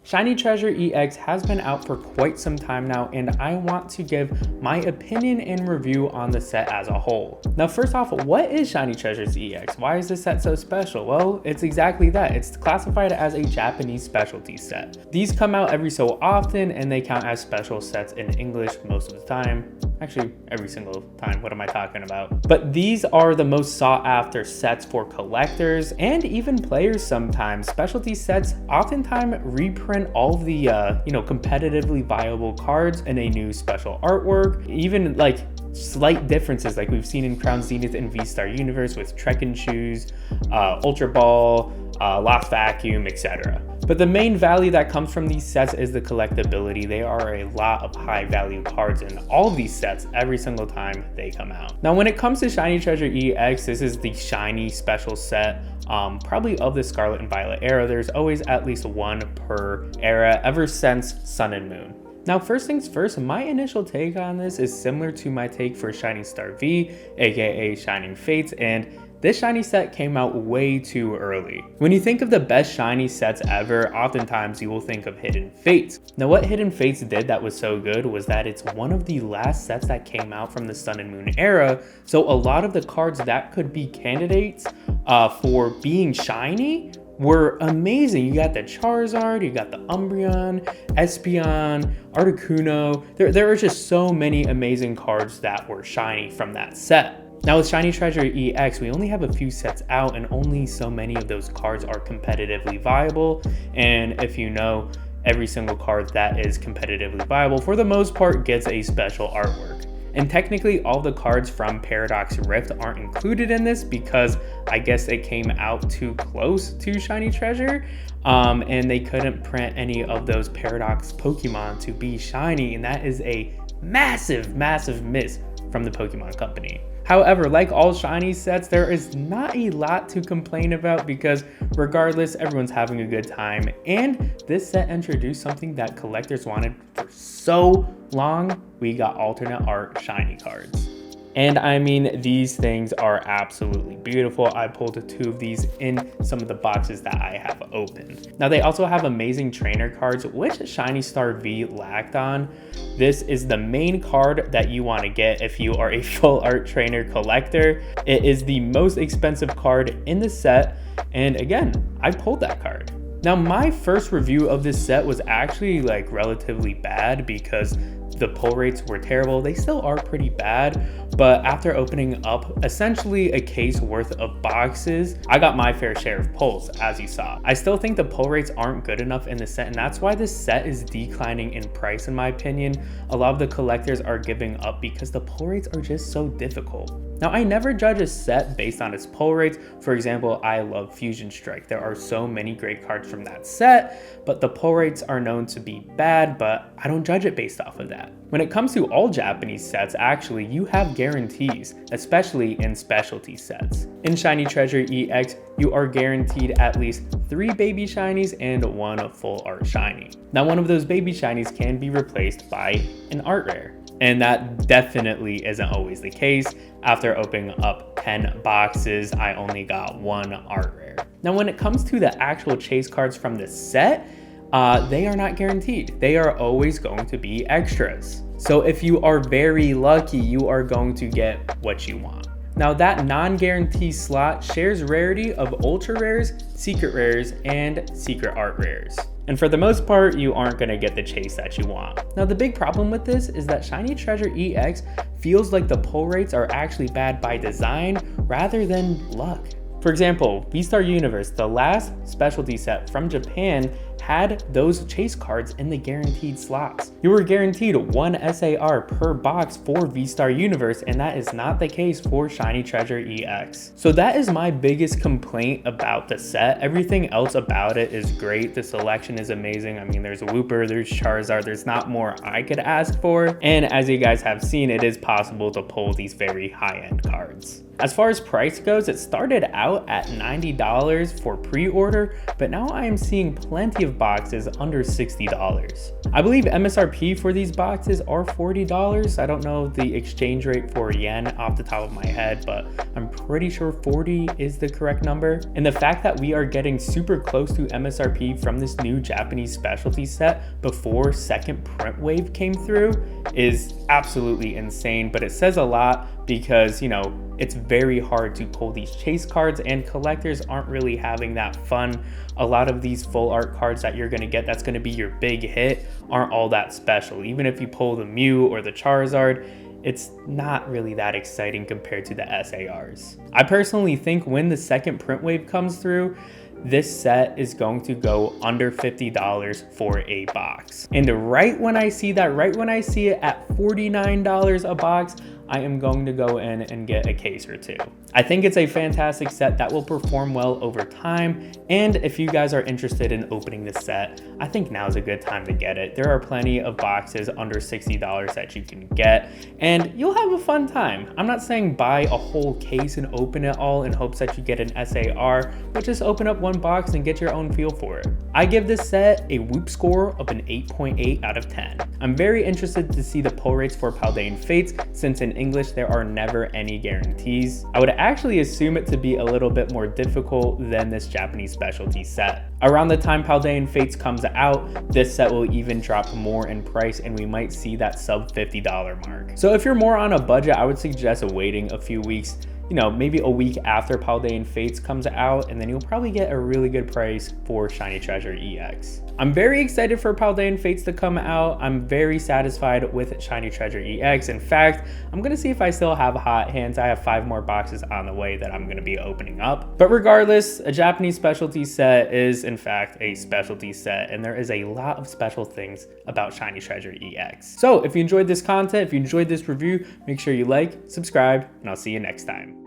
Shiny Treasure EX has been out for quite some time now, and I want to give my opinion and review on the set as a whole. Now, first off, what is Shiny Treasures EX? Why is this set so special? Well, it's exactly that. It's classified as a Japanese specialty set. These come out every so often, and they count as special sets in English most of the time. Actually, every single time. What am I talking about? But these are the most sought after sets for collectors and even players sometimes. Specialty sets oftentimes reprint all of the competitively viable cards in a new special artwork, even like slight differences like we've seen in Crown Zenith and V-Star Universe with Trek and Shoes, Ultra Ball, Lost Vacuum, etc. But the main value that comes from these sets is the collectability. They are a lot of high value cards in all of these sets every single time they come out. Now, when it comes to Shiny Treasure EX, this is the shiny special set, probably of the Scarlet and Violet era. There's always at least one per era ever since Sun and Moon. Now, first things first, my initial take on this is similar to my take for Shining Star V, aka Shining Fates, and this shiny set came out way too early. When you think of the best shiny sets ever, oftentimes you will think of Hidden Fates. Now, what Hidden Fates did that was so good was that it's one of the last sets that came out from the Sun and Moon era, so a lot of the cards that could be candidates for being shiny were amazing. You got the Charizard, you got the Umbreon, Espeon, Articuno. There are just so many amazing cards that were shiny from that set. Now with Shiny Treasure EX, we only have a few sets out and only so many of those cards are competitively viable. And if you know, every single card that is competitively viable for the most part gets a special artwork. And technically all the cards from Paradox Rift aren't included in this because I guess it came out too close to Shiny Treasure and they couldn't print any of those Paradox Pokemon to be shiny, and that is a massive miss from the Pokemon Company. However, like all shiny sets, there is not a lot to complain about because regardless, everyone's having a good time. And this set introduced something that collectors wanted for so long. We got alternate art shiny cards. And I mean, these things are absolutely beautiful. I pulled two of these in some of the boxes that I have opened. Now, they also have amazing trainer cards, which Shiny Star V lacked on. This is the main card that you want to get if you are a full art trainer collector. It is the most expensive card in the set. And again, I pulled that card. Now, my first review of this set was actually like relatively bad because the pull rates were terrible. They still are pretty bad, but after opening up essentially a case worth of boxes, I got my fair share of pulls, as you saw. I still think the pull rates aren't good enough in the set, and that's why this set is declining in price in my opinion. A lot of the collectors are giving up because the pull rates are just so difficult. Now, I never judge a set based on its pull rates. For example, I love Fusion Strike. There are so many great cards from that set, but the pull rates are known to be bad, but I don't judge it based off of that. When it comes to all Japanese sets, actually, you have guarantees, especially in specialty sets. In Shiny Treasure EX, you are guaranteed at least 3 baby shinies and 1 full art shiny. Now, one of those baby shinies can be replaced by an art rare. And that definitely isn't always the case. After opening up 10 boxes, I only got 1 art rare. Now, when it comes to the actual chase cards from the set, they are not guaranteed. They are always going to be extras. So if you are very lucky, you are going to get what you want. Now, that non-guarantee slot shares rarity of ultra rares, secret rares, and secret art rares. And for the most part, you aren't going to get the chase that you want. Now, the big problem with this is that Shiny Treasure EX feels like the pull rates are actually bad by design rather than luck. For example, V-Star Universe, the last specialty set from Japan, had those chase cards in the guaranteed slots. You were guaranteed 1 SAR per box for V-Star Universe, and that is not the case for Shiny Treasure EX. So that is my biggest complaint about the set. Everything else about it is great. The selection is amazing. I mean, there's Wooper, there's Charizard, there's not more I could ask for. And as you guys have seen, it is possible to pull these very high-end cards. As far as price goes, it started out at $90 for pre-order, but now I am seeing plenty of boxes under $60. I believe MSRP for these boxes are $40. I don't know the exchange rate for yen off the top of my head, but I'm pretty sure 40 is the correct number. And the fact that we are getting super close to MSRP from this new Japanese specialty set before second print wave came through is absolutely insane, but it says a lot because, you know, it's very hard to pull these chase cards and collectors aren't really having that fun. A lot of these full art cards that you're gonna get that's gonna be your big hit aren't all that special. Even if you pull the Mew or the Charizard, it's not really that exciting compared to the SARs. I personally think when the second print wave comes through, this set is going to go under $50 for a box. And right when I see that, right when I see it at $49 a box, I am going to go in and get a case or two. I think it's a fantastic set that will perform well over time. And if you guys are interested in opening this set, I think now's a good time to get it. There are plenty of boxes under $60 that you can get, and you'll have a fun time. I'm not saying buy a whole case and open it all in hopes that you get an SAR, but just open up one box and get your own feel for it. I give this set a Whoop score of an 8.8 out of 10. I'm very interested to see the pull rates for Paldean Fates, since in English there are never any guarantees. I would actually assume it to be a little bit more difficult than this Japanese specialty set. Around the time Paldean Fates comes out, this set will even drop more in price and we might see that sub $50 mark. So if you're more on a budget, I would suggest waiting a few weeks, you know, maybe a week after Paldean Fates comes out, and then you'll probably get a really good price for Shiny Treasure EX. I'm very excited for Paldean Fates to come out. I'm very satisfied with Shiny Treasure EX. In fact, I'm gonna see if I still have hot hands. I have 5 more boxes on the way that I'm gonna be opening up. But regardless, a Japanese specialty set is in fact a specialty set, and there is a lot of special things about Shiny Treasure EX. So if you enjoyed this content, if you enjoyed this review, make sure you like, subscribe, and I'll see you next time.